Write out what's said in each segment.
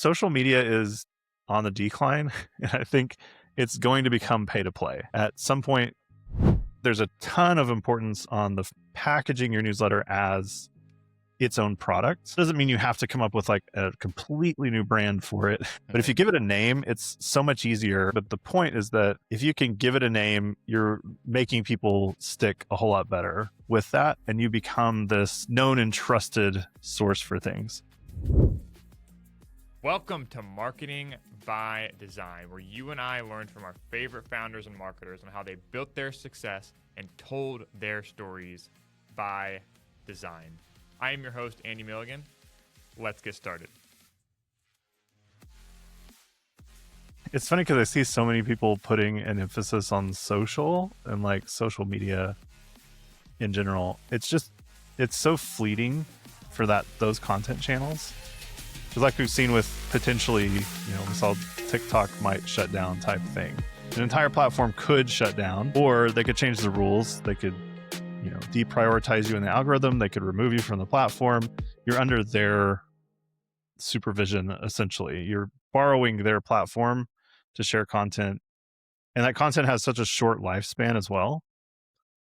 social media is on the decline, and I think it's going to become pay to play. At some point, there's a ton of importance on the packaging your newsletter as its own product. Doesn't mean you have to come up with like a completely new brand for it. But if you give it a name, it's so much easier. But the point is that if you can give it a name, you're making people stick a whole lot better with that. And you become this known and trusted source for things. Welcome to Marketing by Design, where you and I learned from our favorite founders and marketers on how they built their success and told their stories by design. I am your host, Andy Milligan. Let's get started. It's funny because I see so many people putting an emphasis on social and like social media in general. It's so fleeting for those content channels. Because like we've seen with potentially, we saw TikTok might shut down type thing. An entire platform could shut down, or they could change the rules. They could, deprioritize you in the algorithm. They could remove you from the platform. You're under their supervision, essentially. You're borrowing their platform to share content. And that content has such a short lifespan as well.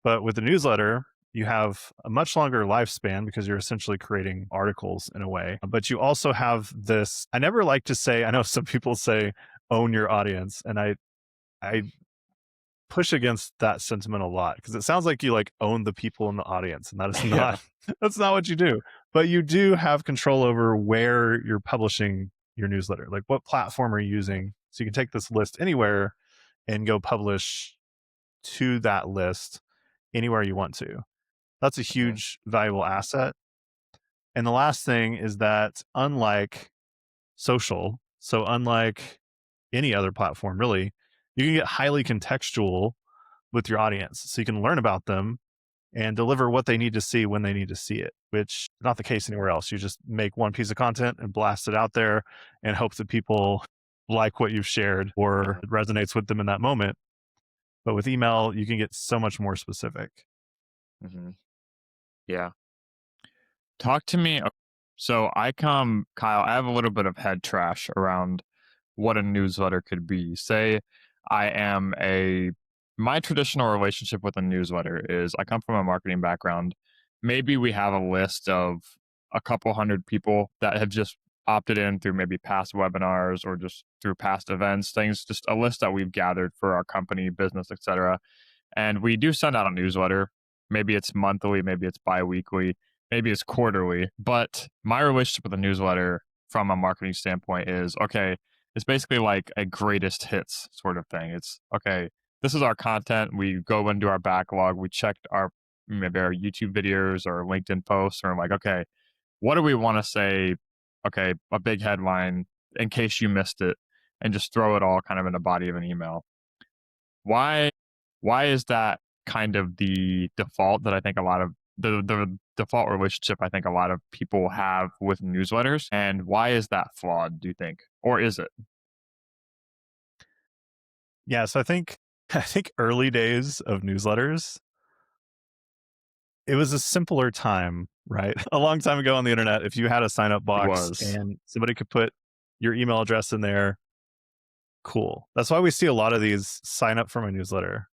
But with the newsletter, you have a much longer lifespan because you're essentially creating articles in a way. But you also have this, I never like to say, I know some people say, own your audience. And I push against that sentiment a lot because it sounds like you like own the people in the audience. And that is not, that's not what you do. But you do have control over where you're publishing your newsletter. Like what platform are you using? So you can take this list anywhere and go publish to that list anywhere you want to. That's a huge valuable asset. And the last thing is that unlike social, so unlike any other platform really, you can get highly contextual with your audience. So you can learn about them and deliver what they need to see when they need to see it, which is not the case anywhere else. You just make one piece of content and blast it out there and hope that people like what you've shared or it resonates with them in that moment. But with email, you can get so much more specific. Mm-hmm. Yeah. Talk to me. So Kyle, I have a little bit of head trash around what a newsletter could be. Say my traditional relationship with a newsletter is I come from a marketing background. Maybe we have a list of a couple hundred people that have just opted in through maybe past webinars or just through past events, things, just a list that we've gathered for our company, business, etc. And we do send out a newsletter. Maybe it's monthly, maybe it's bi-weekly, maybe it's quarterly. But my relationship with a newsletter from a marketing standpoint is, okay, it's basically like a greatest hits sort of thing. It's, okay, this is our content. We go into our backlog. We checked maybe our YouTube videos or LinkedIn posts, or like, okay, what do we want to say? Okay, a big headline in case you missed it, and just throw it all kind of in the body of an email. Why is that kind of the default that I think a lot of the default relationship I think a lot of people have with newsletters? And why is that flawed, do you think? Or is it? Yeah, so I think early days of newsletters, it was a simpler time, right? A long time ago on the internet, if you had a sign up box and somebody could put your email address in there, cool. That's why we see a lot of these sign up for my newsletter.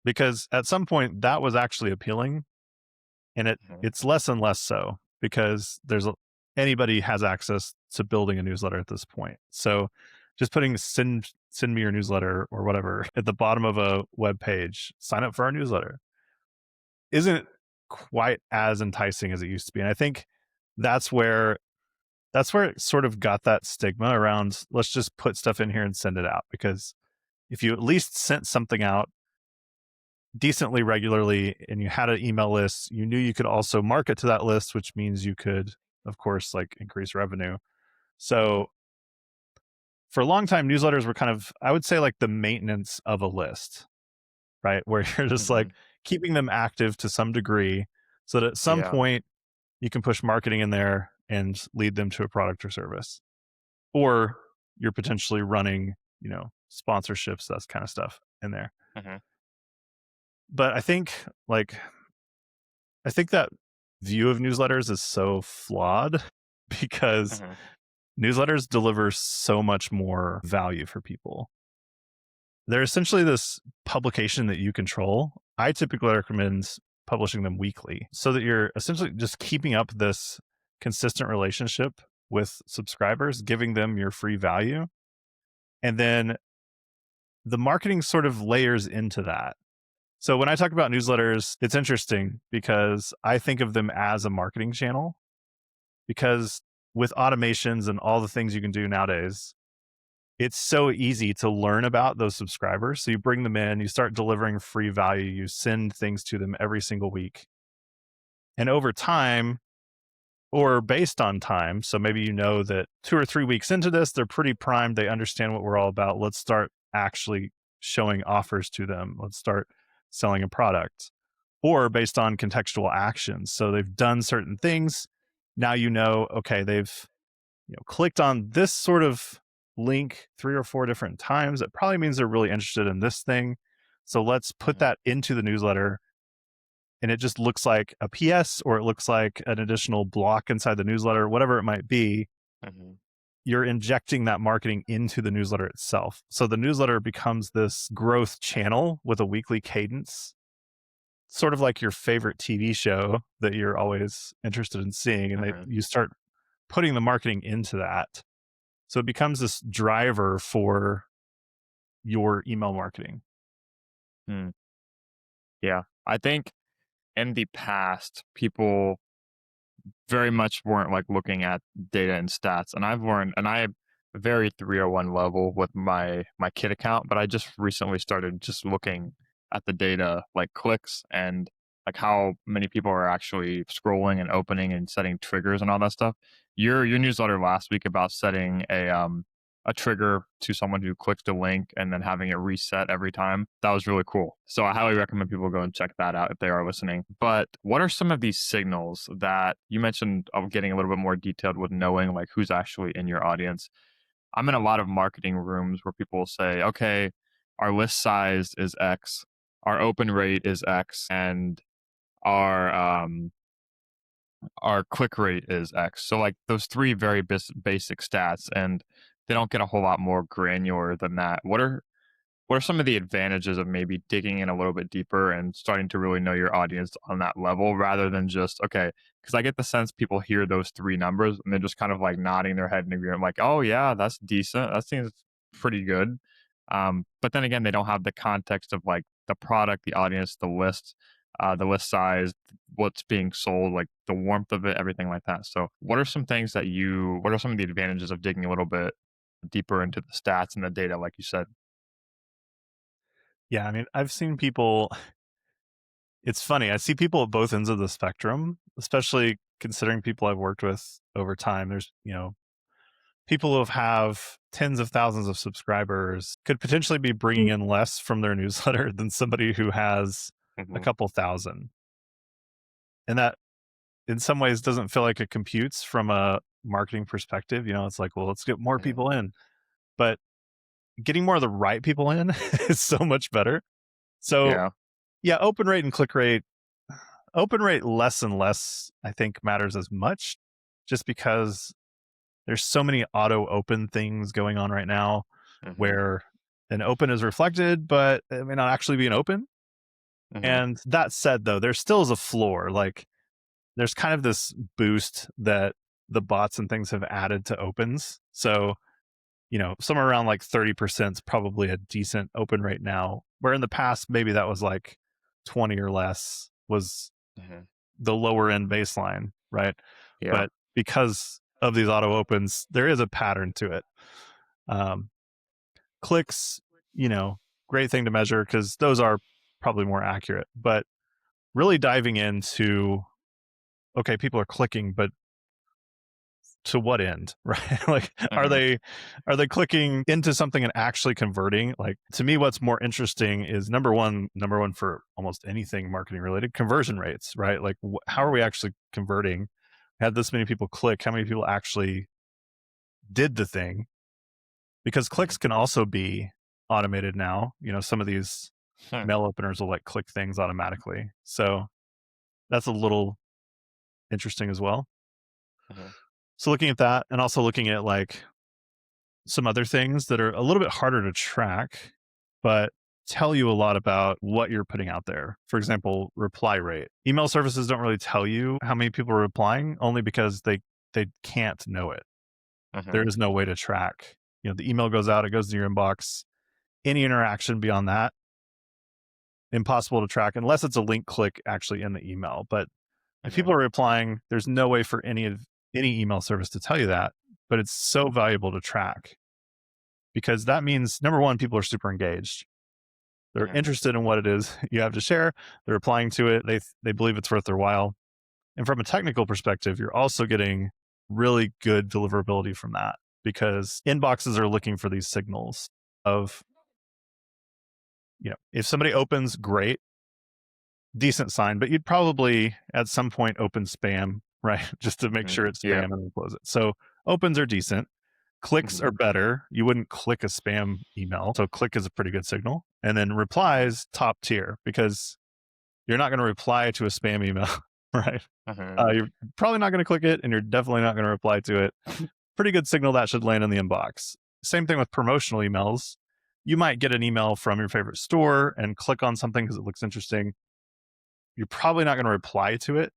Because at some point that was actually appealing, and it's less and less so because anybody has access to building a newsletter at this point. So just putting send me your newsletter or whatever at the bottom of a web page, sign up for our newsletter, isn't quite as enticing as it used to be. And I think that's where it sort of got that stigma around, let's just put stuff in here and send it out. Because if you at least sent something out decently regularly and you had an email list, you knew you could also market to that list, which means you could, of course, like increase revenue. So for a long time, newsletters were kind of, I would say, like the maintenance of a list, right? Where you're just like keeping them active to some degree so that at some point you can push marketing in there and lead them to a product or service. Or you're potentially running, sponsorships, that kind of stuff in there. But I think that view of newsletters is so flawed because Newsletters deliver so much more value for people. They're essentially this publication that you control. I typically recommend publishing them weekly so that you're essentially just keeping up this consistent relationship with subscribers, giving them your free value. And then the marketing sort of layers into that. So when I talk about newsletters, it's interesting because I think of them as a marketing channel, because with automations and all the things you can do nowadays, it's so easy to learn about those subscribers. So you bring them in, you start delivering free value, you send things to them every single week. And over time, or based on time, so maybe you know that 2 or 3 weeks into this, they're pretty primed, they understand what we're all about. Let's start actually showing offers to them. Let's start selling a product. Or based on contextual actions. So they've done certain things. Now you know, okay, they've clicked on this sort of link 3 or 4 different times. It probably means they're really interested in this thing. So let's put that into the newsletter. And it just looks like a PS, or it looks like an additional block inside the newsletter, whatever it might be. Mm-hmm. You're injecting that marketing into the newsletter itself. So the newsletter becomes this growth channel with a weekly cadence, sort of like your favorite TV show that you're always interested in seeing. And you start putting the marketing into that. So it becomes this driver for your email marketing. Hmm. Yeah. I think in the past, people very much weren't like looking at data and stats. And I've learned, and I very 301 level with my kid account, but I just recently started just looking at the data, like clicks and like how many people are actually scrolling and opening and setting triggers and all that stuff. Your newsletter last week about setting a trigger to someone who clicks the link and then having it reset every time. That was really cool. So I highly recommend people go and check that out if they are listening. But what are some of these signals that you mentioned of getting a little bit more detailed with knowing like who's actually in your audience? I'm in a lot of marketing rooms where people will say, okay, our list size is X, our open rate is X, and our our click rate is X. So like those three very basic stats, and they don't get a whole lot more granular than that. What are some of the advantages of maybe digging in a little bit deeper and starting to really know your audience on that level rather than just okay? Because I get the sense people hear those three numbers and they're just kind of like nodding their head in agreement, like, "Oh yeah, that's decent. That seems pretty good." But then again, they don't have the context of like the product, the audience, the list size, what's being sold, like the warmth of it, everything like that. So, what are some things that you? What are some of the advantages of digging a little bit deeper into the stats and the data, like you said? Yeah, I mean, I've seen people, it's funny. I see people at both ends of the spectrum, especially considering people I've worked with over time. There's, people who have tens of thousands of subscribers could potentially be bringing in less from their newsletter than somebody who has a Hmm. couple thousand. And that in some ways doesn't feel like it computes from a marketing perspective. It's like, well, let's get more Hmm. people in. But getting more of the right people in is so much better. So, Yeah. yeah, open rate less and less, I think, matters as much, just because there's so many auto open things going on right now Hmm. where an open is reflected, but it may not actually be an open. Hmm. And that said, though, there still is a floor. Like, there's kind of this boost that the bots and things have added to opens. So, somewhere around like 30% is probably a decent open rate now, where in the past, maybe that was like 20 or less was Hmm. the lower end baseline, right? Yeah. But because of these auto opens, there is a pattern to it. Um, Clicks, great thing to measure because those are probably more accurate. But really diving into, okay, people are clicking, but to what end, right? Like, are Hmm. they clicking into something and actually converting? Like, to me, what's more interesting is number one for almost anything marketing related, conversion rates, right? Like, how are Hmm. we actually converting? Had this many people click, how many people actually did the thing? Because clicks can also be automated now. Some of these Hmm. mail openers will like click things automatically. So that's a little interesting as well. Hmm. So looking at that and also looking at like some other things that are a little bit harder to track, but tell you a lot about what you're putting out there. For example, reply rate. Email services don't really tell you how many people are replying only because they can't know it. Hmm. There is no way to track. The email goes out, it goes to your inbox. Any interaction beyond that, impossible to track unless it's a link click actually in the email. But if Hmm. people are replying, there's no way for any email service to tell you that. But it's so valuable to track because that means number one, people are super engaged. They're Hmm. interested in what it is you have to share. They're replying to it. They believe it's worth their while. And from a technical perspective, you're also getting really good deliverability from that because inboxes are looking for these signals of, if somebody opens, great, decent sign, but you'd probably at some point open spam, right? Just to make Hmm. sure it's Yeah. spam and then close it. So opens are decent. Clicks Hmm. are better. You wouldn't click a spam email. So click is a pretty good signal. And then replies, top tier, because you're not going to reply to a spam email, right? Hmm. You're probably not going to click it, and you're definitely not going to reply to it. Pretty good signal that should land in the inbox. Same thing with promotional emails. You might get an email from your favorite store and click on something because it looks interesting. You're probably not going to reply to it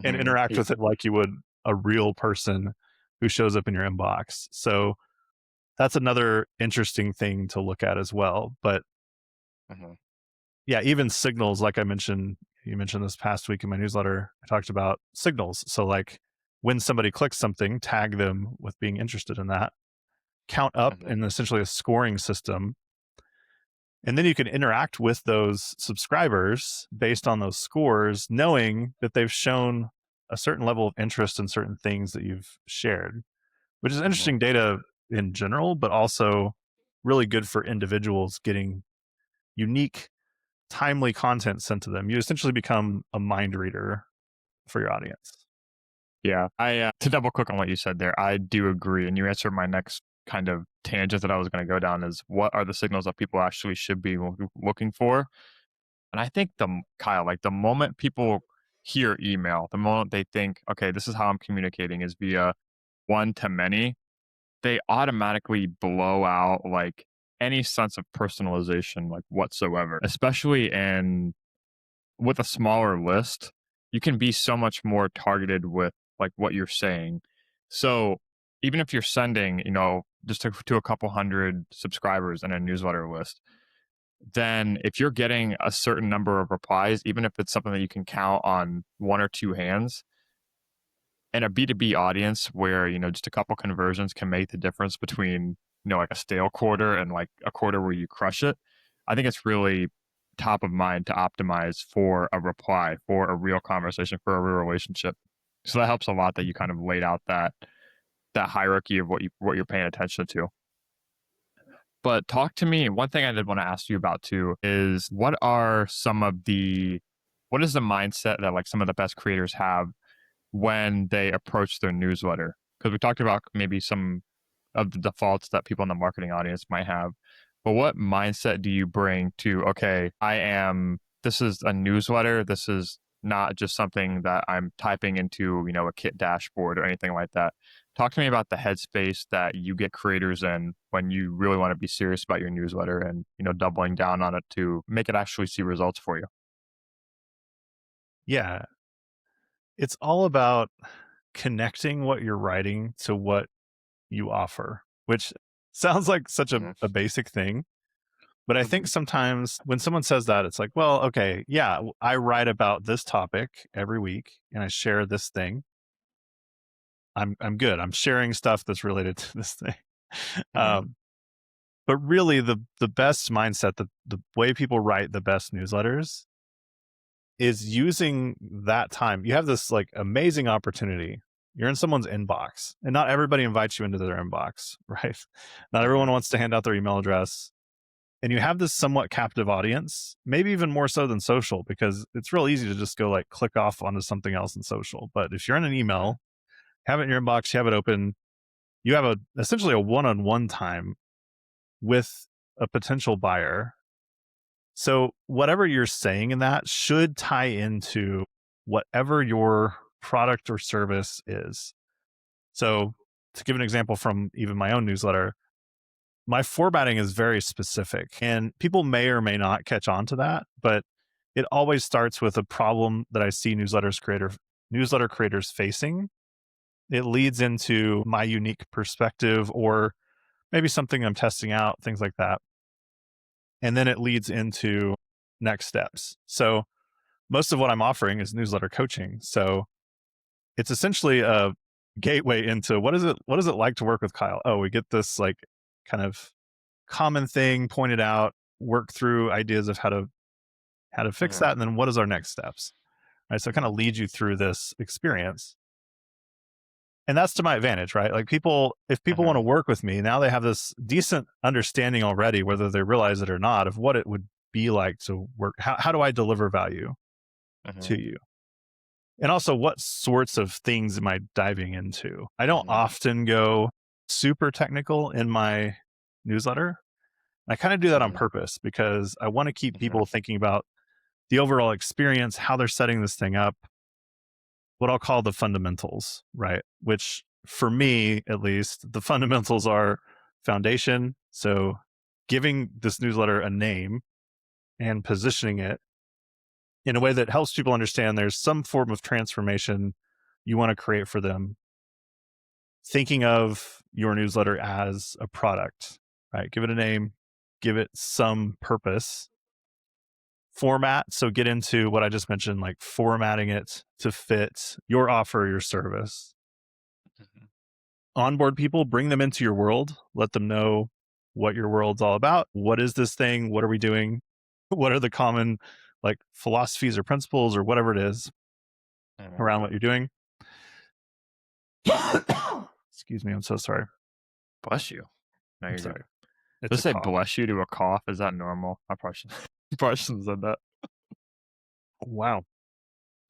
and Hmm. interact with it like you would a real person who shows up in your inbox. So that's another interesting thing to look at as well. But Hmm. yeah, even signals, like you mentioned this past week in my newsletter, I talked about signals. So like when somebody clicks something, tag them with being interested in that, count up Hmm. in essentially a scoring system. And then you can interact with those subscribers based on those scores, knowing that they've shown a certain level of interest in certain things that you've shared, which is Hmm. interesting data in general, but also really good for individuals getting unique, timely content sent to them. You essentially become a mind reader for your audience. Yeah. To double click on what you said there, I do agree. And you answered my next kind of tangent that I was going to go down is what are the signals that people actually should be looking for? And I think Kyle, like the moment people hear email, the moment they think, okay, this is how I'm communicating is via one to many, they automatically blow out like any sense of personalization, like whatsoever, especially in with a smaller list, you can be so much more targeted with like what you're saying. So even if you're sending, just to a couple hundred subscribers in a newsletter list, then if you're getting a certain number of replies, even if it's something that you can count on one or two hands, in a B2B audience where, just a couple conversions can make the difference between, like a stale quarter and like a quarter where you crush it, I think it's really top of mind to optimize for a reply, for a real conversation, for a real relationship. So that helps a lot that you kind of laid out that hierarchy of what you're paying attention to. But talk to me. One thing I did want to ask you about too is what is the mindset that like some of the best creators have when they approach their newsletter? Because we talked about maybe some of the defaults that people in the marketing audience might have. But what mindset do you bring to, okay, this is a newsletter. This is not just something that I'm typing into, a Kit dashboard or anything like that. Talk to me about the headspace that you get creators in when you really want to be serious about your newsletter and, doubling down on it to make it actually see results for you. Yeah, it's all about connecting what you're writing to what you offer, which sounds like such a, Hmm. a basic thing. But I think Hmm. sometimes when someone says that, it's like, well, okay, yeah, I write about this topic every week and I share this thing. I'm good. I'm sharing stuff that's related to this thing. Hmm. Um, but really, the best mindset, the way people write the best newsletters is using that time. You have this like amazing opportunity. You're in someone's inbox, and not everybody invites you into their inbox, right? Not everyone Hmm. wants to hand out their email address. And you have this somewhat captive audience, maybe even more so than social, because it's real easy to just go like click off onto something else in social. But if you're in an email, have it in your inbox, you have it open, you have essentially a one-on-one time with a potential buyer. So whatever you're saying in that should tie into whatever your product or service is. So to give an example from even my own newsletter, my formatting is very specific, and people may or may not catch on to that, but it always starts with a problem that I see newsletter creators facing. It leads into my unique perspective or maybe something I'm testing out, things like that. And then it leads into next steps. So most of what I'm offering is newsletter coaching. So it's essentially a gateway into what is it like to work with Kyle? Oh, we get this like kind of common thing pointed out, work through ideas of how to fix Mhm. that, and then what is our next steps? Right. So it kind of leads you through this experience. And that's to my advantage, right? Like if people want to Mhm. work with me, now they have this decent understanding already, whether they realize it or not, of what it would be like to work. How do I deliver value to Mhm. you? And also, what sorts of things am I diving into? I don't Mhm. often go super technical in my newsletter. I kind of do that on Mhm. purpose because I want to keep Mhm. people thinking about the overall experience, how they're setting this thing up, what I'll call the fundamentals, right? Which for me, at least, the fundamentals are foundation. So giving this newsletter a name and positioning it in a way that helps people understand there's some form of transformation you want to create for them. Thinking of your newsletter as a product, right? Give it a name, give it some purpose. Format. So get into what I just mentioned, like formatting it to fit your offer, your service. Mhm. Onboard people, bring them into your world, let them know what your world's all about. What is this thing? What are we doing? What are the common like philosophies or principles or whatever it is Mhm. around what you're doing? Excuse me, I'm so sorry. Bless you. No, I'm you're good. sorry. It's Let's a say cough. bless you to a cough. Is that normal? I probably should probably shouldn't have said that. Wow.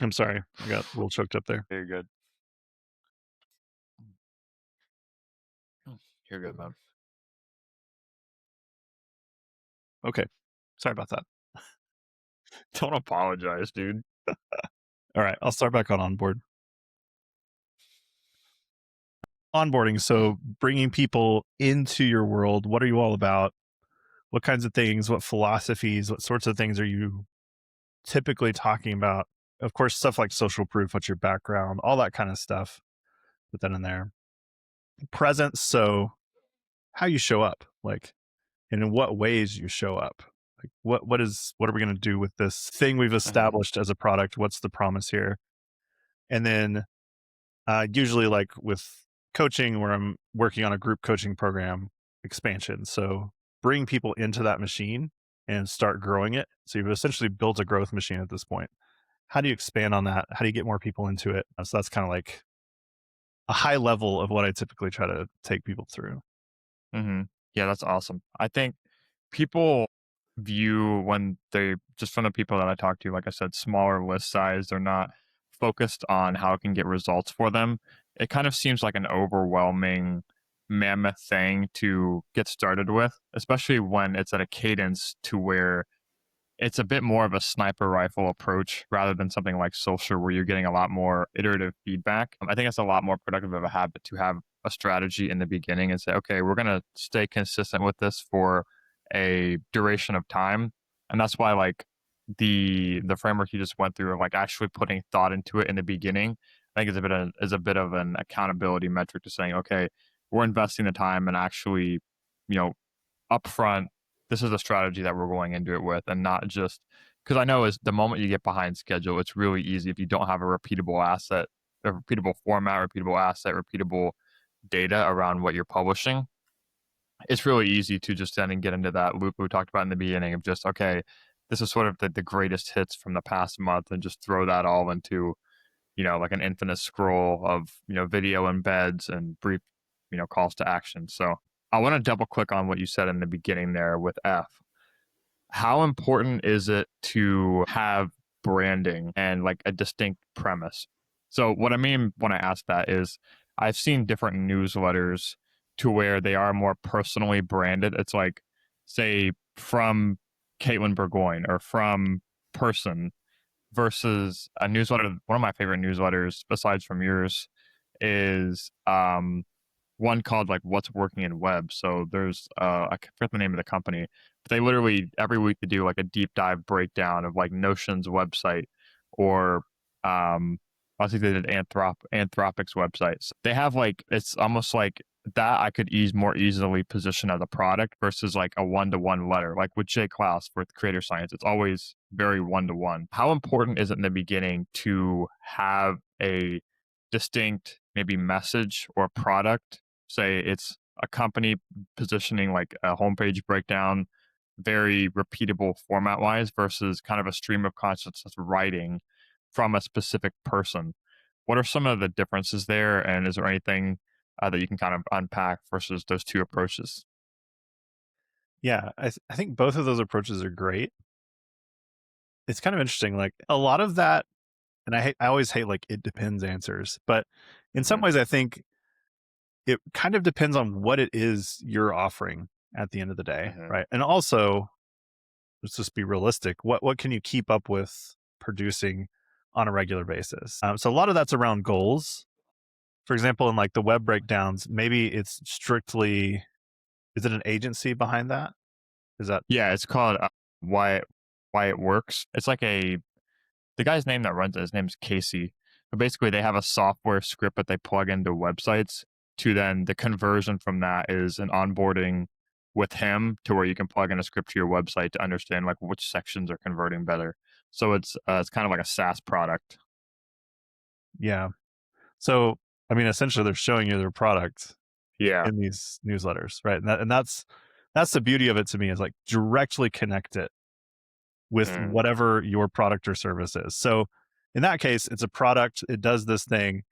I'm sorry. I got a little choked up there. You're good. You're good, man. Okay. Sorry about that. Don't apologize, dude. All right. I'll start back on onboard. Onboarding. So bringing people into your world. What are you all about? What kinds of things? What philosophies? What sorts of things are you typically talking about? Of course, stuff like social proof, what's your background, all that kind of stuff. Put that in there. Presence. So how you show up, like, and in what ways you show up. Like what are we going to do with this thing we've Mhm. established as a product? What's the promise here? And then usually like with coaching where I'm working on a group coaching program expansion. So bring people into that machine and start growing it. So you've essentially built a growth machine at this point. How do you expand on that? How do you get more people into it? So that's kind of like a high level of what I typically try to take people through. Mhm. Yeah, that's awesome. I think people view when they just from the people that I talk to, like I said, smaller list size, they're not focused on how it can get results for them. It kind of seems like an overwhelming mammoth thing to get started with, especially when it's at a cadence to where it's a bit more of a sniper rifle approach rather than something like social where you're getting a lot more iterative feedback. I think it's a lot more productive of a habit to have a strategy in the beginning and say, okay, we're going to stay consistent with this for a duration of time. And that's why like the framework you just went through of like actually putting thought into it in the beginning, I think is a bit of an accountability metric to saying, okay, we're investing the time and actually, you know, upfront, this is a strategy that we're going into it with, and not just because I know is the moment you get behind schedule, it's really easy if you don't have a repeatable asset, a repeatable format, repeatable asset, repeatable data around what you're publishing. It's really easy to just then get into that loop we talked about in the beginning of just okay, this is sort of the greatest hits from the past month, and just throw that all into like an infinite scroll of video embeds and brief calls to action. So I want to double click on what you said in the beginning there with F. How important is it to have branding and like a distinct premise? So what I mean when I ask that is I've seen different newsletters to where they are more personally branded. It's like say from Caitlin Burgoyne or from person versus a newsletter. One of my favorite newsletters, besides from yours, is one called like What's Working in Web. So there's I forget the name of the company, but they literally every week they do like a deep dive breakdown of like Notion's website or um I think they did Anthropic's website. So they have like it's almost like that I could more easily position as a product versus like a one-to-one letter. Like with Jay Klaus with Creator Science, it's always very one-to-one. How important is it in the beginning to have a distinct maybe message or product? Say it's a company positioning like a homepage breakdown, very repeatable format wise versus kind of a stream of consciousness writing from a specific person. What are some of the differences there? And is there anything that you can kind of unpack versus those two approaches? Yeah, I think both of those approaches are great. It's kind of interesting. Like a lot of that, and I always hate like it depends answers, but in some Hmm. ways, I think it kind of depends on what it is you're offering at the end of the day, Hmm. right? And also, let's just be realistic. What can you keep up with producing on a regular basis? So a lot of that's around goals. For example, in like the web breakdowns, maybe it's strictly, is it an agency behind that? Is that Yeah, it's called Why It Works. It's like the guy's name that runs it, his name's Casey. But basically, they have a software script that they plug into websites to then the conversion from that is an onboarding with him to where you can plug in a script to your website to understand like which sections are converting better. So it's kind of like a SaaS product. yeah? So I mean, essentially, they're showing you their product Yeah. in these newsletters, right? And that's the beauty of it to me is like directly connect it with Mm, whatever your product or service is. So in that case, it's a product, it does this thing.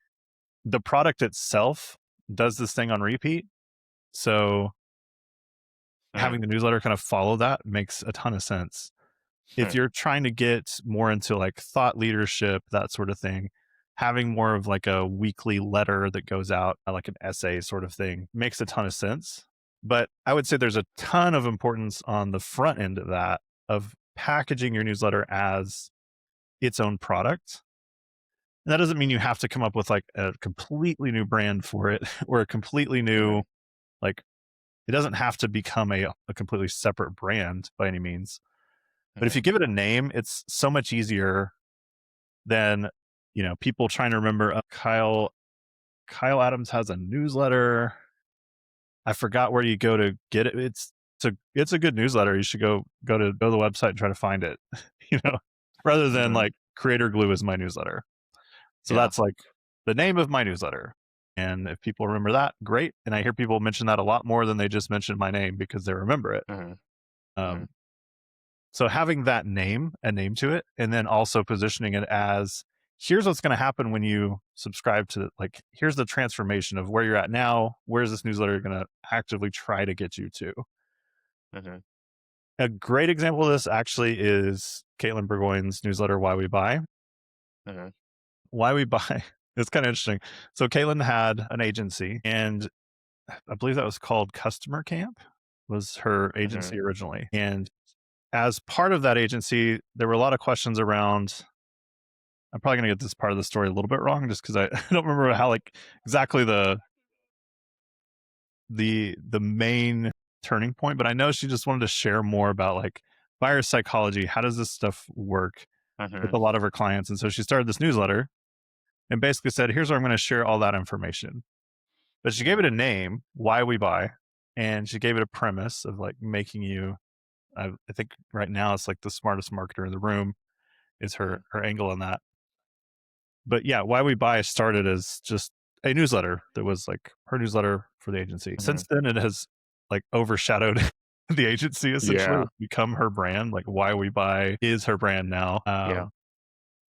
The product itself does this thing on repeat. So mm, having the newsletter kind of follow that makes a ton of sense. If mm, you're trying to get more into like thought leadership, that sort of thing, having more of like a weekly letter that goes out, like an essay sort of thing, makes a ton of sense. But I would say there's a ton of importance on the front end of that, of packaging your newsletter as its own product. And that doesn't mean you have to come up with like a completely new brand for it or a completely new, mm, like, it doesn't have to become a completely separate brand by any means. But if mm. you give it a name, it's so much easier than, people trying to remember, Kyle Adams has a newsletter. I forgot where you go to get it. It's a good newsletter. You should go to the website and try to find it, you know, rather than Mhm. like Creator Glue is my newsletter. So Yeah. that's like the name of my newsletter. And if people remember that, great. And I hear people mention that a lot more than they just mentioned my name because they remember it. Mhm, mhm, Um, so having that name, a name to it, and then also positioning it as, here's what's going to happen when you subscribe to, like, here's the transformation of where you're at now. Where's this newsletter going to actively try to get you to? mhm, A great example of this actually is Caitlin Burgoyne's newsletter, Why We Buy. mhm, Why We Buy. It's kind of interesting. So Caitlin had an agency, and I believe that was called Customer Camp, was her mhm, agency originally. And as part of that agency, there were a lot of questions around. I'm probably going to get this part of the story a little bit wrong, just because I, I don't remember how like exactly the main turning point, but I know she just wanted to share more about like buyer psychology. How does this stuff work with mhm, a lot of her clients? And so she started this newsletter and basically said, "Here's where I'm going to share all that information." But she gave it mhm, a name, Why We Buy, and she gave it a premise of like making you. I think right now it's like the smartest marketer in the room is mhm, her angle on that. But yeah, Why We Buy started as just a newsletter that was like her newsletter for the agency. mhm. Since then, it has like overshadowed the agency essentially. Yeah, It's become her brand. Like Why We Buy is her brand now. yeah.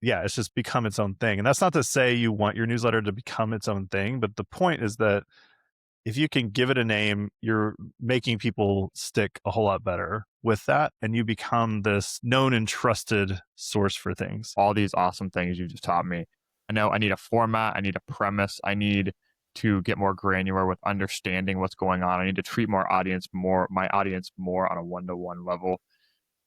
Yeah, it's just become its own thing. And that's not to say you want your newsletter to become its own thing, but the point is that if you can give it a name, you're making people stick a whole lot better with that. And you become this known and trusted source for things. All these awesome things you just taught me. I know I need a format, I need a premise, I need to get more granular with understanding what's going on. I need to treat my audience more on a one-to-one level.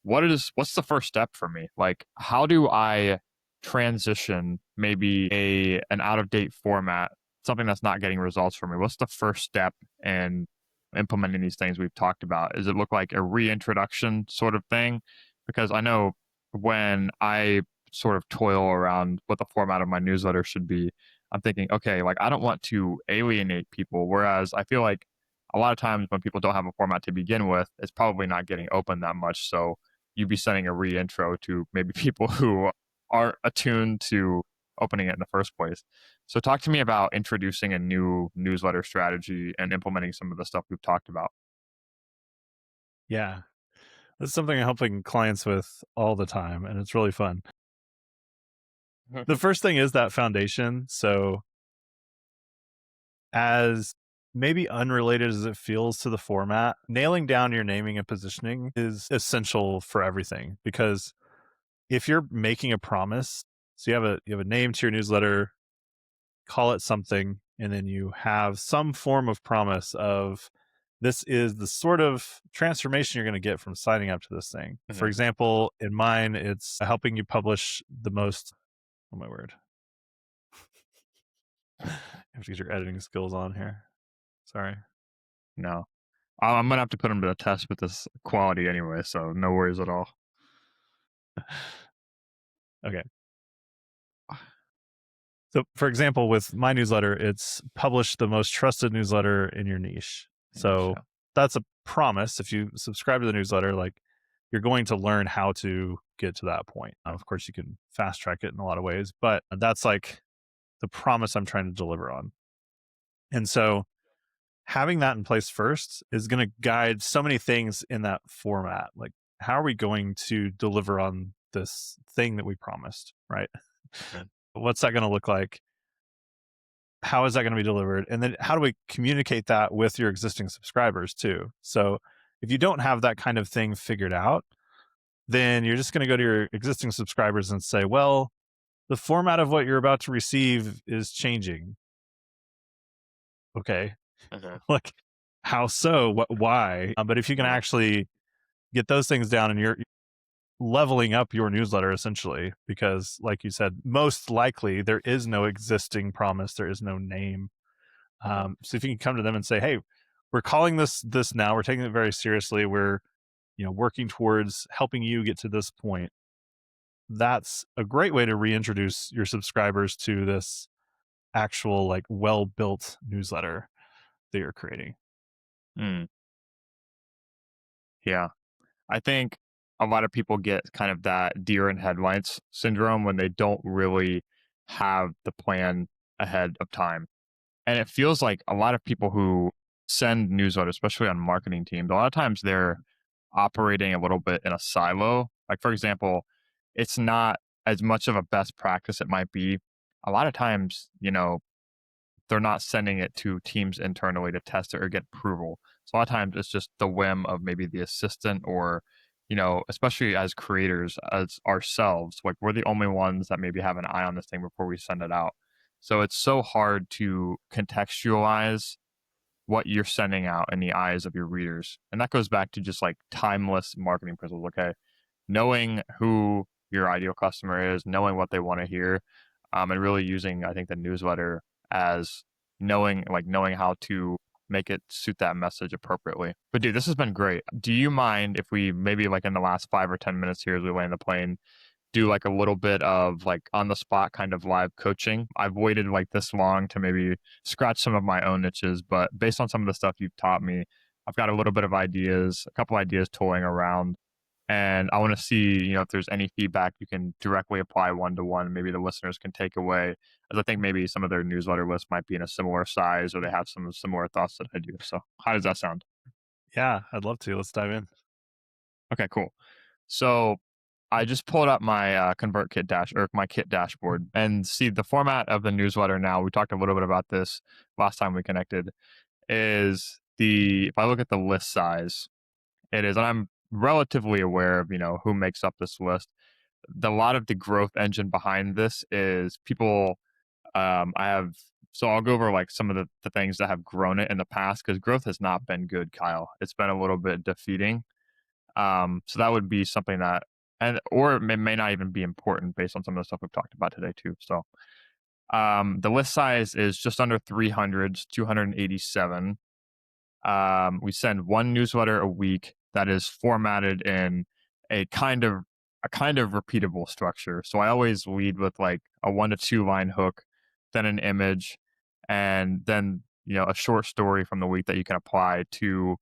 What's the first step for me? Like, how do I transition maybe an out of date format something that's not getting results for me? What's the first step in implementing these things we've talked about? Does it look like a reintroduction sort of thing? Because I know when I sort of toil around what the format of my newsletter should be, I'm thinking, okay, like I don't want to alienate people. Whereas I feel like a lot of times when people don't have a format to begin with, it's probably not getting open that much. So you'd be sending a reintro to maybe people who aren't attuned to opening it in the first place. So talk to me about introducing a new newsletter strategy and implementing some of the stuff we've talked about. Yeah. That's something I'm helping clients with all the time, and it's really fun. The first thing is that foundation. So, as maybe unrelated as it feels to the format, nailing down your naming and positioning is essential for everything, because if you're making a promise, so you have a name to your newsletter, call it something, and then you have some form of promise of this is the sort of transformation you're going to get from signing up to this thing. For Mhm. example, in mine, it's helping you publish the most, oh my word, you have to get your editing skills on here. Sorry. No, I'm gonna have to put them to the test with this quality anyway, so no worries at all. Okay. So, for example, with my newsletter, it's publish the most trusted newsletter in your niche. So, Yeah. that's a promise. If you subscribe to the newsletter, like you're going to learn how to get to that point. Of course, you can fast track it in a lot of ways, but that's like the promise I'm trying to deliver on. And so, having that in place first is going to guide so many things in that format. Like, how are we going to deliver on this thing that we promised, right? Mhm. What's that going to look like? How is that going to be delivered? And then how do we communicate that with your existing subscribers too? So if you don't have that kind of thing figured out, then you're just going to go to your existing subscribers and say, well, the format of what you're about to receive is changing. Okay. Mhm. Like, how so? What, why? But if you can Yeah. actually get those things down and you're leveling up your newsletter essentially, because like you said, most likely there is no existing promise, there is no name. Mhm. So if you can come to them and say, "Hey, we're calling this now. We're taking it very seriously. We're working towards helping you get to this point." That's a great way to reintroduce your subscribers to this actual like well built newsletter that you're creating. Mm. Yeah. I think a lot of people get kind of that deer in headlights syndrome when they don't really have the plan ahead of time. And it feels like a lot of people who send newsletters, especially on marketing teams, a lot of times they're operating a little bit in a silo. Like, for example, it's not as much of a best practice it might be. A lot of times, they're not sending it to teams internally to test it or get approval. So a lot of times it's just the whim of maybe the assistant or, especially as creators, as ourselves, like we're the only ones that maybe have an eye on this thing before we send it out. So it's so hard to contextualize what you're sending out in the eyes of your readers. And that goes back to just like timeless marketing principles. Okay. Knowing who your ideal customer is, knowing what they want to hear, and really using, I think, the newsletter as knowing how to make it suit that message appropriately. But dude, this has been great. Do you mind if we maybe like in the last 5 or 10 minutes here as we land the plane, do like a little bit of like on the spot kind of live coaching? I've waited like this long to maybe scratch some of my own niches, but based on some of the stuff you've taught me, I've got a little bit of ideas, a couple ideas toying around. And I want to see, if there's any feedback you can directly apply one to one, maybe the listeners can take away. As I think maybe some of their newsletter lists might be in a similar size or they have some similar thoughts that I do. So, how does that sound? Yeah, I'd love to. Let's dive in. Okay, cool. So, I just pulled up my ConvertKit dash or my Kit dashboard and see the format of the newsletter now. We talked a little bit about this last time we connected. Is if I look at the list size, it is, and I'm relatively aware of who makes up this list. A lot of the growth engine behind this is people. I have so I'll go over like some of the things that have grown it in the past because growth has not been good, Kyle. It's been a little bit defeating. So that would be something that, or it may not even be important based on some of the stuff we've talked about today too. So The list size is just under 300, 287. We send one newsletter a week that is formatted in a kind of repeatable structure. So I always lead with like a 1 to 2 line hook, then an image, and then a short story from the week that you can apply to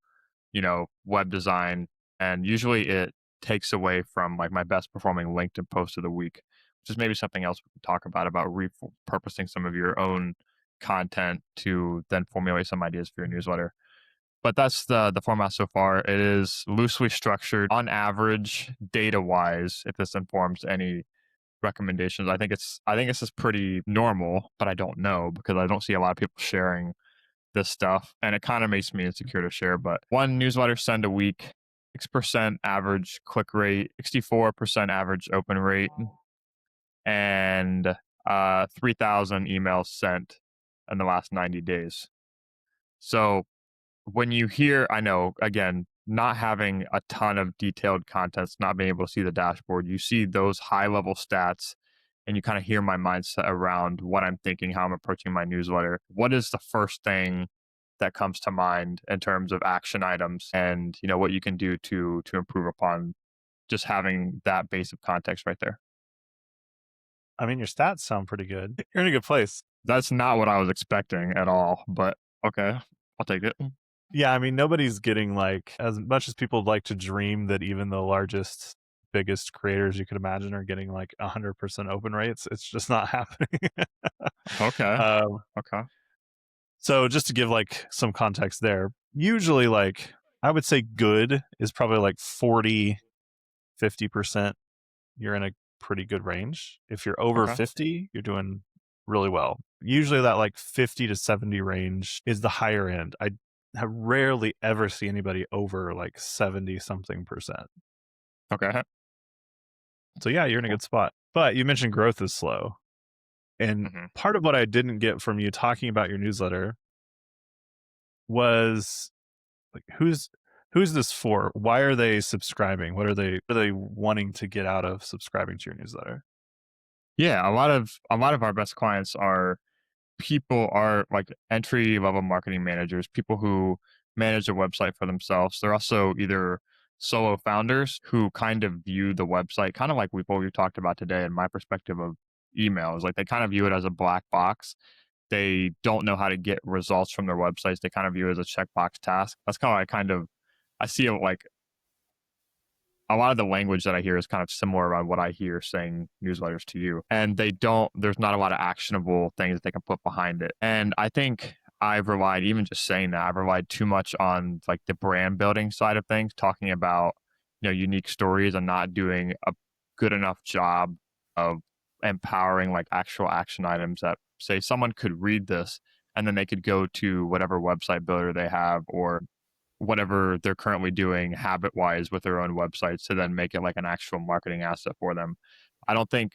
web design. And usually it takes away from like my best performing LinkedIn post of the week, which is maybe something else we can talk about repurposing some of your own content to then formulate some ideas for your newsletter. But that's the format so far. It is loosely structured on average, data wise, if this informs any recommendations. I think this is pretty normal, but I don't know because I don't see a lot of people sharing this stuff. And it kind of makes me insecure to share. But one newsletter send a week, 6% average click rate, 64% average open rate, and 3,000 emails sent in the last 90 days. So when you hear, I know, again, not having a ton of detailed contents, not being able to see the dashboard, you see those high level stats and you kind of hear my mindset around what I'm thinking, how I'm approaching my newsletter. What is the first thing that comes to mind in terms of action items and what you can do to improve upon just having that base of context right there? I mean, your stats sound pretty good. You're in a good place. That's not what I was expecting at all, but okay, I'll take it. Yeah, I mean, nobody's getting like, as much as people like to dream that even the largest, biggest creators you could imagine are getting like 100% open rates. It's just not happening. Okay. um, Okay. so just to give like some context there, usually like I would say good is probably like 40, 50%. You're in a pretty good range. If you're over Okay. 50, you're doing really well. Usually that like 50 to 70 range is the higher end. I rarely ever see anybody over like 70 something percent. Okay. So yeah, you're in a Cool. good spot. But you mentioned growth is slow. And Hmm. part of what I didn't get from you talking about your newsletter was like who's this for? Why are they subscribing? What are they wanting to get out of subscribing to your newsletter? Yeah, a lot of our best clients are like entry level marketing managers, people who manage a website for themselves. They're also either solo founders who kind of view the website kind of like what we talked about today in my perspective of emails. Like they kind of view it as a black box. They don't know how to get results from their websites. They kind of view it as a checkbox task. That's kind of I see it like a lot of the language that I hear is kind of similar around what I hear saying newsletters to you. And there's not a lot of actionable things that they can put behind it. And I think I've relied, even just saying that, I've relied too much on like the brand building side of things, talking about, unique stories and not doing a good enough job of empowering like actual action items that say someone could read this and then they could go to whatever website builder they have or whatever they're currently doing habit wise with their own websites to then make it like an actual marketing asset for them. I don't think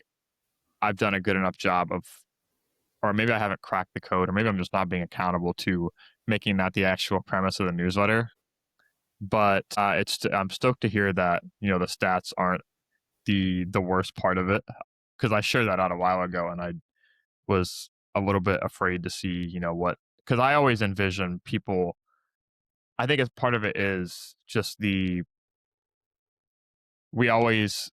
I've done a good enough job of, or maybe I haven't cracked the code, or maybe I'm just not being accountable to making that the actual premise of the newsletter. But I'm stoked to hear that the stats aren't the worst part of it because I shared that out a while ago and I was a little bit afraid to see what because I always envision people. I think as part of it is just we always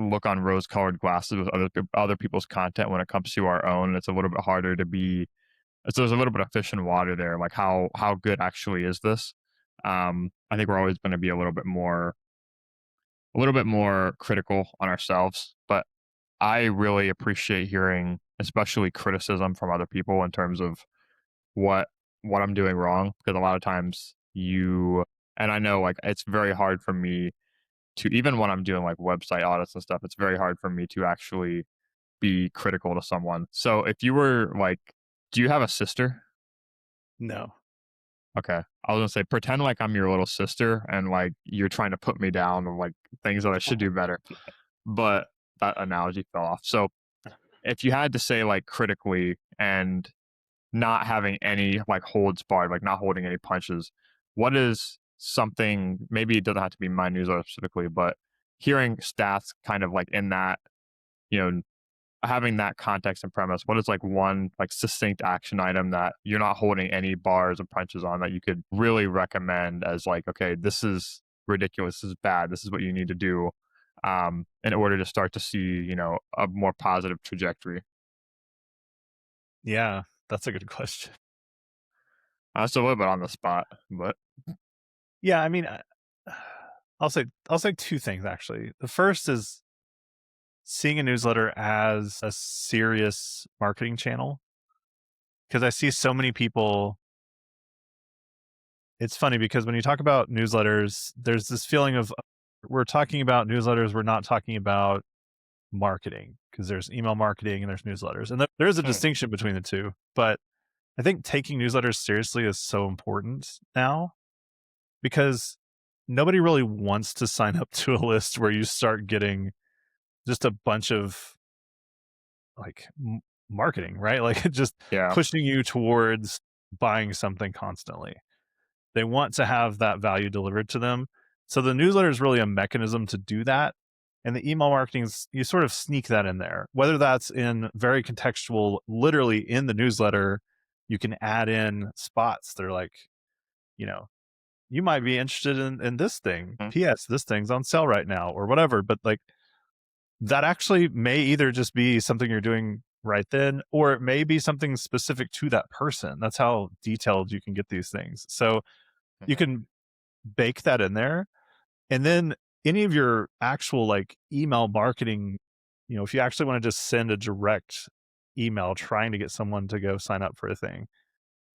look on rose-colored glasses with other people's content when it comes to our own. It's a little bit harder to be. There's a little bit of fish in water there. Like how good actually is this? I think we're always going to be a little bit more critical on ourselves. But I really appreciate hearing, especially criticism from other people in terms of what what I'm doing wrong. Because a lot of times and I know like it's very hard for me to even when I'm doing like website audits and stuff, it's very hard for me to actually be critical to someone. So if you were like, do you have a sister? No. Okay. I was gonna say, pretend like I'm your little sister and like you're trying to put me down on like things that I should do better. But that analogy fell off. So if you had to say like critically and not having any like holds barred, like not holding any punches, what is something, maybe it doesn't have to be my newsletter specifically, but hearing stats kind of like in that, you know, having that context and premise, what is like one like succinct action item that you're not holding any bars or punches on that you could really recommend as like, okay, this is ridiculous, this is bad, this is what you need to do in order to start to see, a more positive trajectory. Yeah, that's a good question. It's a little bit on the spot, but Yeah, I mean, I'll say two things actually. The first is seeing a newsletter as a serious marketing channel, because I see so many people. It's funny because when you talk about newsletters, there's this feeling of we're talking about newsletters, we're not talking about marketing, because there's email marketing and there's newsletters. And there is a hmm, distinction between the two. But I think taking newsletters seriously is so important now, because nobody really wants to sign up to a list where you start getting just a bunch of like marketing, right? Like just yeah. pushing you towards buying something constantly. They want to have that value delivered to them. So the newsletter is really a mechanism to do that. And the email marketing is, you sort of sneak that in there, whether that's in very contextual, literally in the newsletter, you can add in spots. They're like, you know, you might be interested in this thing. Hmm, P.S. This thing's on sale right now or whatever. But like that actually may either just be something you're doing right then, or it may be something specific to that person. That's how detailed you can get these things. So you hmm, can bake that in there. And then any of your actual like email marketing, if you actually want to just send a direct email trying to get someone to go sign up for a thing,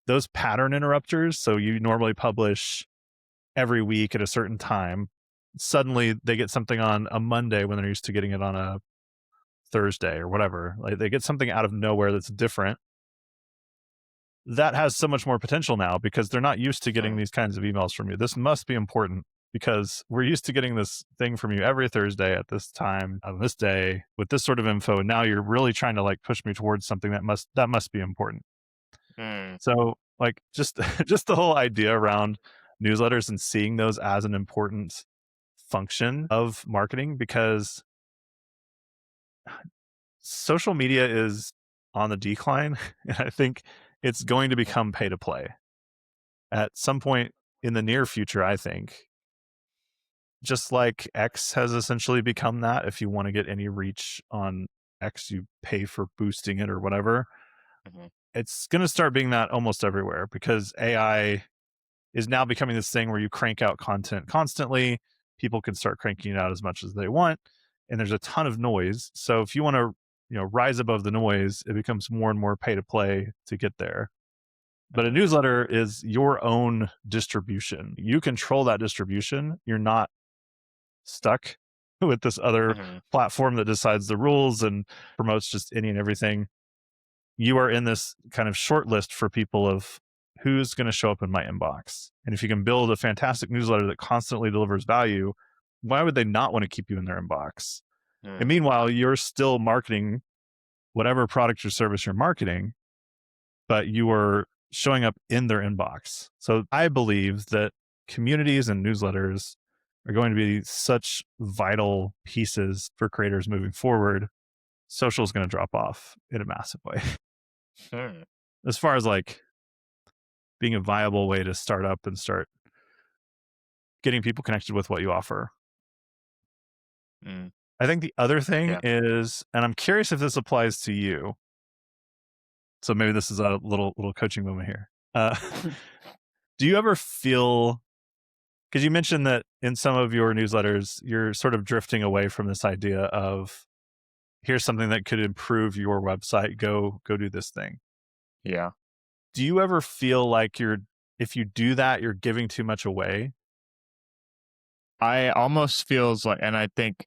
those pattern interrupters, so you normally publish every week at a certain time, suddenly they get something on a Monday when they're used to getting it on a Thursday or whatever. Like they get something out of nowhere that's different. That has so much more potential now because they're not used to getting hmm, these kinds of emails from you. This must be important because we're used to getting this thing from you every Thursday at this time on this day with this sort of info. And now you're really trying to like push me towards something that must be important. hmm, So like just just the whole idea around newsletters and seeing those as an important function of marketing, because social media is on the decline and I think it's going to become pay to play at some point in the near future. I think just like X has essentially become that. If you want to get any reach on X, you pay for boosting it or whatever. hmm, It's going to start being that almost everywhere because AI is now becoming this thing where you crank out content constantly. People can start cranking it out as much as they want, and there's a ton of noise. So if you want to, rise above the noise, it becomes more and more pay to play to get there. But a hmm, newsletter is your own distribution. You control that distribution. You're not stuck with this other hmm, platform that decides the rules and promotes just any and everything. You are in this kind of short list for people of who's going to show up in my inbox. And if you can build a fantastic newsletter that constantly delivers value, why would they not want to keep you in their inbox? And hmm, meanwhile, you're still marketing whatever product or service you're marketing, but you are showing up in their inbox. So I believe that communities and newsletters are going to be such vital pieces for creators moving forward. Social is going to drop off in a massive way. hmm, As far as like being a viable way to start up and start getting people connected with what you offer. hmm. I think the other thing Yeah. is, and I'm curious if this applies to you. So maybe this is a little coaching moment here. Do you ever feel, because you mentioned that in some of your newsletters, you're sort of drifting away from this idea of here's something that could improve your website, go do this thing. Yeah. Do you ever feel like if you do that, you're giving too much away? I almost feels like, and I think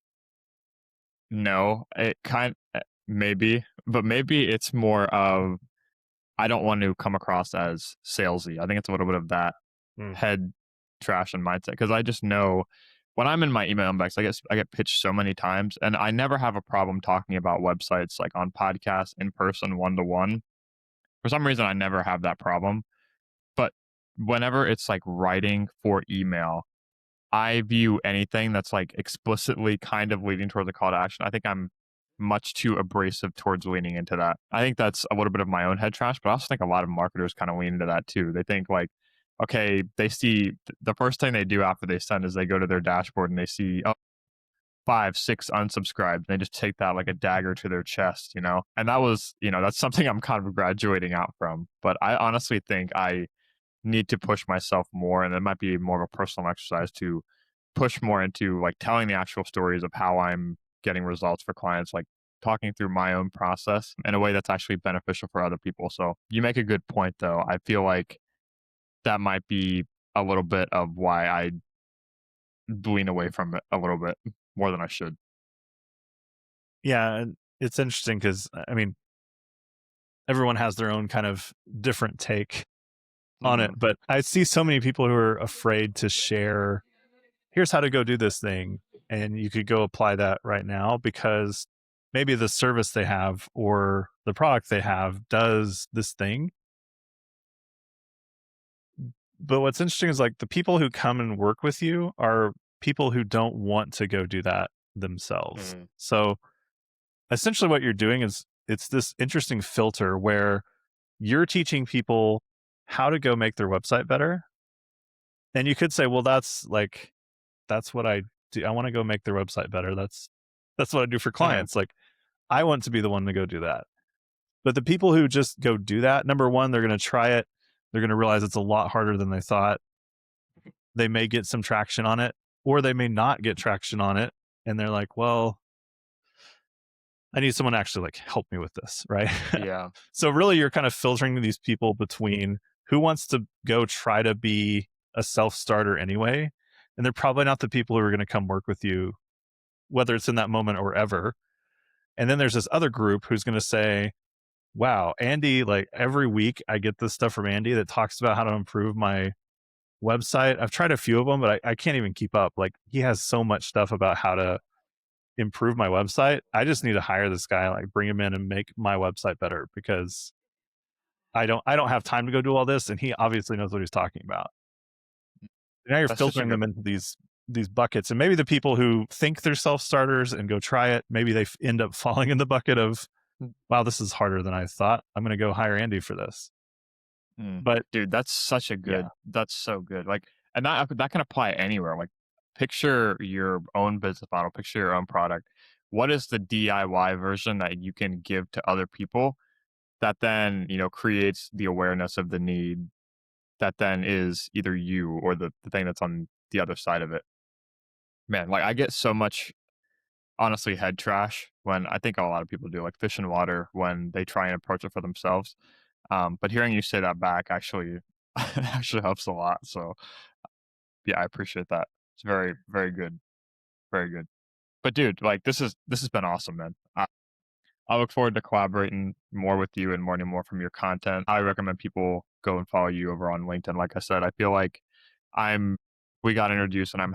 no, it maybe, but maybe it's more of I don't want to come across as salesy. I think it's a little bit of that Mm. head trash and mindset because I just know when I'm in my email inbox, I get pitched so many times, and I never have a problem talking about websites like on podcasts, in person, one to one. For some reason, I never have that problem. But whenever it's like writing for email, I view anything that's like explicitly kind of leading towards a call to action. I think I'm much too abrasive towards leaning into that. I think that's a little bit of my own head trash, but I also think a lot of marketers kind of lean into that too. They think like, okay, they see the first thing they do after they send is they go to their dashboard and they see, oh, 5, 6 unsubscribed. And they just take that like a dagger to their chest, you know? And that was, you know, that's something I'm kind of graduating out from. But I honestly think I need to push myself more. And it might be more of a personal exercise to push more into like telling the actual stories of how I'm getting results for clients, like talking through my own process in a way that's actually beneficial for other people. So you make a good point though. I feel like that might be a little bit of why I lean away from it a little bit more than I should. Yeah, and it's interesting because I mean, everyone has their own kind of different take on it, Hmm. but I see so many people who are afraid to share, here's how to go do this thing, and you could go apply that right now because maybe the service they have or the product they have does this thing. But what's interesting is like the people who come and work with you are people who don't want to go do that themselves. Hmm. So essentially what you're doing is it's this interesting filter where you're teaching people how to go make their website better. And you could say, well, that's what I do. I want to go make their website better. That's what I do for Hmm. clients. Like I want to be the one to go do that. But the people who just go do that, number one, they're going to try it. They're going to realize it's a lot harder than they thought. They may get some traction on it, or they may not get traction on it. And they're like, well, I need someone to actually like help me with this, right? Yeah. So really you're kind of filtering these people between who wants to go try to be a self-starter anyway, and they're probably not the people who are going to come work with you, whether it's in that moment or ever. And then there's this other group who's going to say, wow, Andy, like every week I get this stuff from Andy that talks about how to improve my website. I've tried a few of them, but I can't even keep up. Like he has so much stuff about how to improve my website. I just need to hire this guy, like bring him in and make my website better because I don't have time to go do all this, and he obviously knows what he's talking about. Now you're That's such a filtering good. them into these buckets, and maybe the people who think they're self starters and go try it, maybe they end up falling in the bucket of, wow, this is harder than I thought. I'm going to go hire Andy for this. Mm. But Dude, that's such a yeah, good. That's so good. Like, and that can apply anywhere. Like, picture your own business model. Picture your own product. What is the DIY version that you can give to other people that then creates the awareness of the need that then is either you or the thing that's on the other side of it. Man, like I get so much honestly head trash when I think a lot of people do, like fish in water when they try and approach it for themselves. But hearing you say that back actually actually helps a lot. So yeah, I appreciate that. It's very, very good. Very good. But dude, like this has been awesome, man. I look forward to collaborating more with you and learning more from your content. I recommend people go and follow you over on LinkedIn. Like I said, I feel like I'm we got introduced and I'm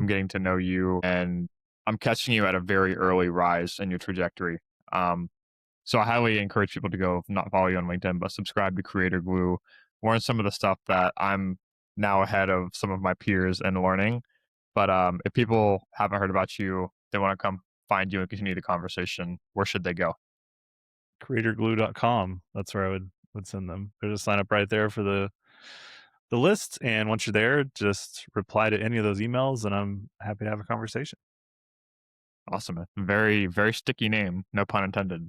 getting to know you and I'm catching you at a very early rise in your trajectory. Um, so I highly encourage people to go not follow you on LinkedIn, but subscribe to Creator Glue, learn some of the stuff that I'm now ahead of some of my peers in learning. But if people haven't heard about you, they want to come find you and continue the conversation, where should they go? creatorglue.com. That's where I would send them. There's a sign up right there for the list, and once you're there, just reply to any of those emails, and I'm happy to have a conversation. Awesome, man. Very, very sticky name. No pun intended.